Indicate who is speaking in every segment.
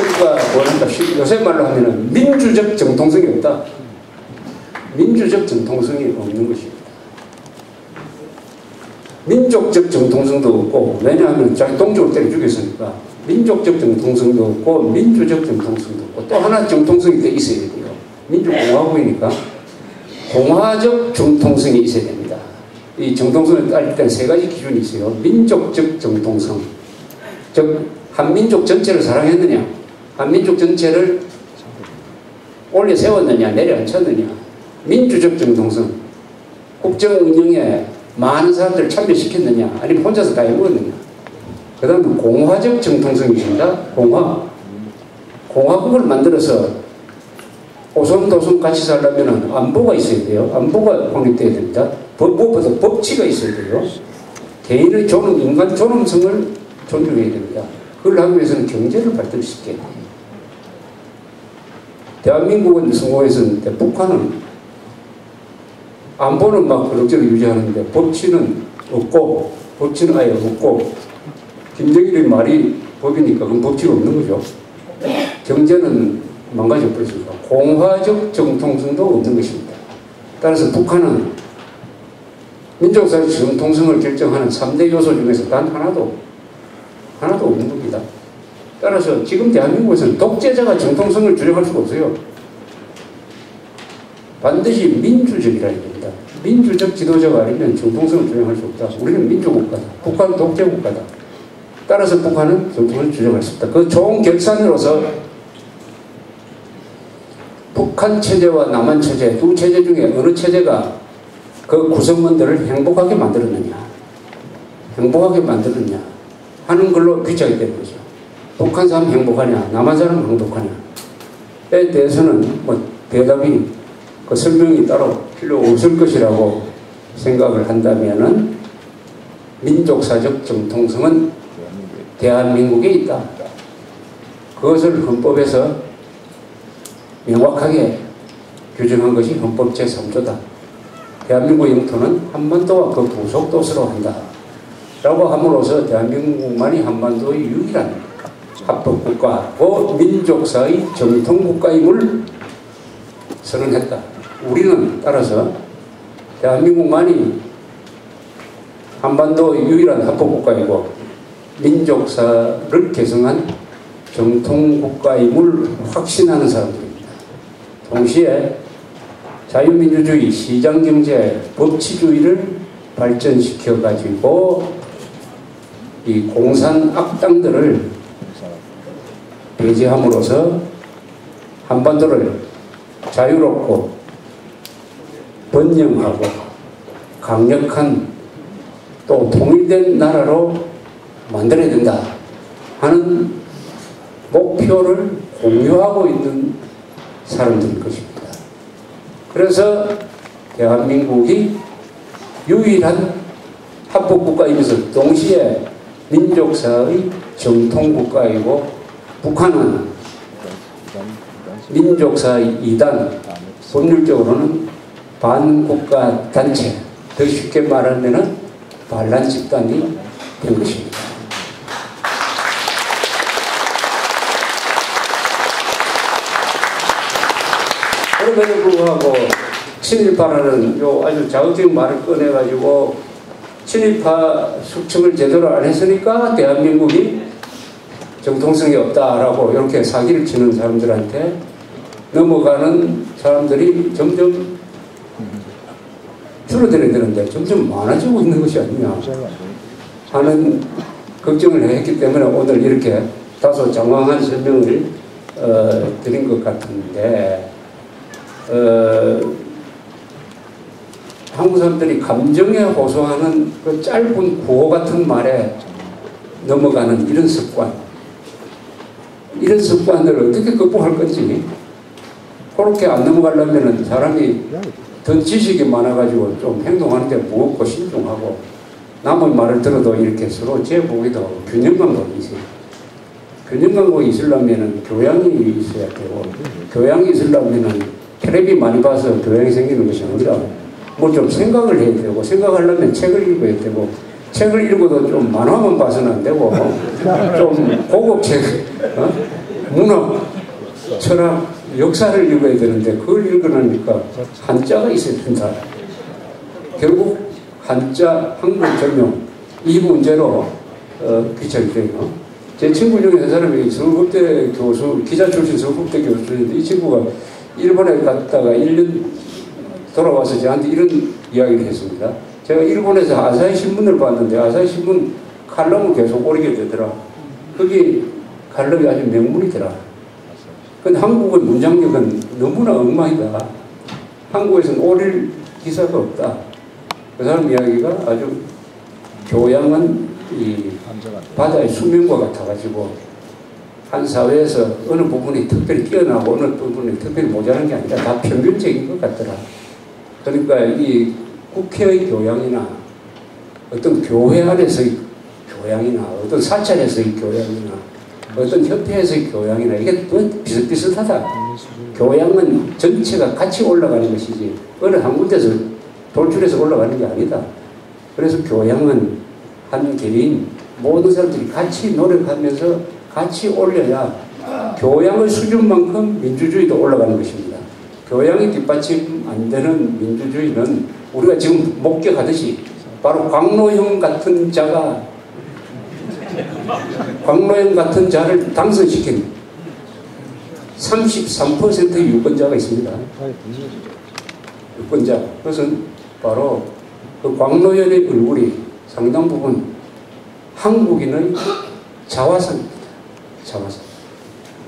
Speaker 1: 우리가 뭐랄까 요새 말로 하면은 민주적 정통성이 없다. 민주적 정통성이 없는 것입니다. 민족적 정통성도 없고, 왜냐하면 자기 동족을 때려 죽였으니까 민족적 정통성도 없고 민주적 정통성도 없고, 또 하나 정통성이 더 있어야 돼요. 민주공화국이니까 공화적 정통성이 있어야 됩니다. 이 정통성을 따질 때는 세 가지 기준이 있어요. 민족적 정통성, 즉 한민족 전체를 사랑했느냐, 한민족 전체를 올려 세웠느냐, 내려앉혔느냐. 민주적 정통성, 국정 운영에 많은 사람들을 참여시켰느냐, 아니면 혼자서 다 해먹었느냐. 그 다음에 공화적 정통성이 있습니다. 공화국을 만들어서 오손도손 같이 살려면 안보가 있어야 돼요. 안보가 확립돼야 됩니다. 무엇보다 법치가 있어야 돼요. 개인의 존엄, 인간 존엄성을 존중해야 됩니다. 그걸 하기 위해서는 경제를 발전시켜야 돼요. 대한민국은 성공했었는데 북한은 안보는 막 그럭저럭 유지하는데 법치는 없고, 법치는 아예 없고, 김정일의 말이 법이니까 그건 법치가 없는 거죠. 경제는 망가져 버렸습니다. 공화적 정통성도 없는 것입니다. 따라서 북한은 민족사회 정통성을 결정하는 3대 요소 중에서 단 하나도 없는 겁니다. 따라서 지금 대한민국에서는 독재자가 정통성을 주장할 수가 없어요. 반드시 민주적이라야 됩니다. 민주적 지도자가 아니면 정통성을 주장할 수 없다. 우리는 민주국가다. 북한은 독재국가다. 따라서 북한은 정통성을 주장할 수 없다. 그 좋은 결산으로서 북한 체제와 남한 체제, 두 체제 중에 어느 체제가 그 구성원들을 행복하게 만들었느냐, 행복하게 만들었냐 하는 걸로 귀착이 되는 거죠. 북한 사람 행복하냐, 남한 사람 행복하냐에 대해서는 뭐 대답이, 그 설명이 따로 필요 없을 것이라고 생각을 한다면은 민족사적 정통성은 대한민국에 있다. 그것을 헌법에서 명확하게 규정한 것이 헌법 제3조다. 대한민국 영토는 한반도와 그 부속도서로 한다. 라고 함으로써 대한민국만이 한반도의 유일한 합법국가고 민족사의 정통국가임을 선언했다. 우리는 따라서 대한민국만이 한반도의 유일한 합법국가이고 민족사를 개성한 정통국가임을 확신하는 사람들입니다. 동시에 자유민주주의, 시장경제, 법치주의를 발전시켜가지고 이 공산 악당들을 배제함으로써 한반도를 자유롭고 번영하고 강력한 또 통일된 나라로 만들어야 된다 하는 목표를 공유하고 있는 사람들일 것입니다. 그래서 대한민국이 유일한 합법국가이면서 동시에 민족사의 정통국가이고 북한은 민족사의 이단, 법률적으로는 반국가 단체, 더 쉽게 말하면 반란 집단이 된 것입니다. 그럼에도 불구하고 친일파라는 요 아주 자극적인 말을 꺼내가지고 친일파 숙청을 제대로 안 했으니까 대한민국이 정통성이 없다라고 이렇게 사기를 치는 사람들한테 넘어가는 사람들이 점점 줄어들어야 되는데 점점 많아지고 있는 것이 아니냐 하는 걱정을 했기 때문에 오늘 이렇게 다소 장황한 설명을 드린 것 같은데 한국 사람들이 감정에 호소하는 그 짧은 구호 같은 말에 넘어가는 이런 습관을 어떻게 극복할 건지, 그렇게 안 넘어가려면 사람이 더 지식이 많아가지고 좀 행동하는데 무겁고 신중하고 남의 말을 들어도 이렇게 서로 재보기도 균형 감각이 있어요. 균형 감각이 있으려면 교양이 있어야 되고, 교양이 있으려면 텔레비 많이 봐서 교양이 생기는 것이 아니라 뭐 좀 생각을 해야 되고, 생각하려면 책을 읽어야 되고, 책을 읽어도 좀 만화만 봐서는 안 되고 좀 고급 책, 문학, 철학, 역사를 읽어야 되는데 그걸 읽으려니까 한자가 있어야 된다. 결국 한자, 한글 전용 이 문제로 귀착이 돼요. 제 친구 중에 한 사람이 서울국대 교수, 기자 출신 서울국대 교수인데 이 친구가 일본에 갔다가 1년 돌아와서 저한테 이런 이야기를 했습니다. 제가 일본에서 아사히 신문을 봤는데 아사히 신문 칼럼을 계속 오리게 되더라. 거기 칼럼이 아주 명문이더라. 근데 한국은 문장력은 너무나 엉망이다. 한국에서는 오릴 기사가 없다. 그 사람 이야기가 아주 교양은 이 바다의 수면과 같아가지고 한 사회에서 어느 부분이 특별히 뛰어나고 어느 부분이 특별히 모자란 게 아니라 다 평균적인 것 같더라. 그러니까 이 국회의 교양이나 어떤 교회 안에서의 교양이나 어떤 사찰에서의 교양이나 어떤 협회에서의 교양이나 이게 또 비슷비슷하다. 교양은 전체가 같이 올라가는 것이지 어느 한 군데서 돌출해서 올라가는 게 아니다. 그래서 교양은 한 개인 모든 사람들이 같이 노력하면서 같이 올려야 교양의 수준만큼 민주주의도 올라가는 것입니다. 교양이 뒷받침 안 되는 민주주의는 우리가 지금 목격하듯이 바로 광로형 같은 자가 광로형 같은 자를 당선시킨 33%의 유권자가 있습니다. 유권자. 그것은 바로 그 광로현의 얼굴이 상당 부분 한국인의 자화상입니다. 자화상.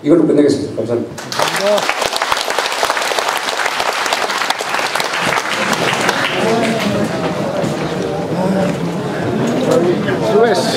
Speaker 1: 이걸로 끝내겠습니다. 감사합니다.
Speaker 2: Eso es.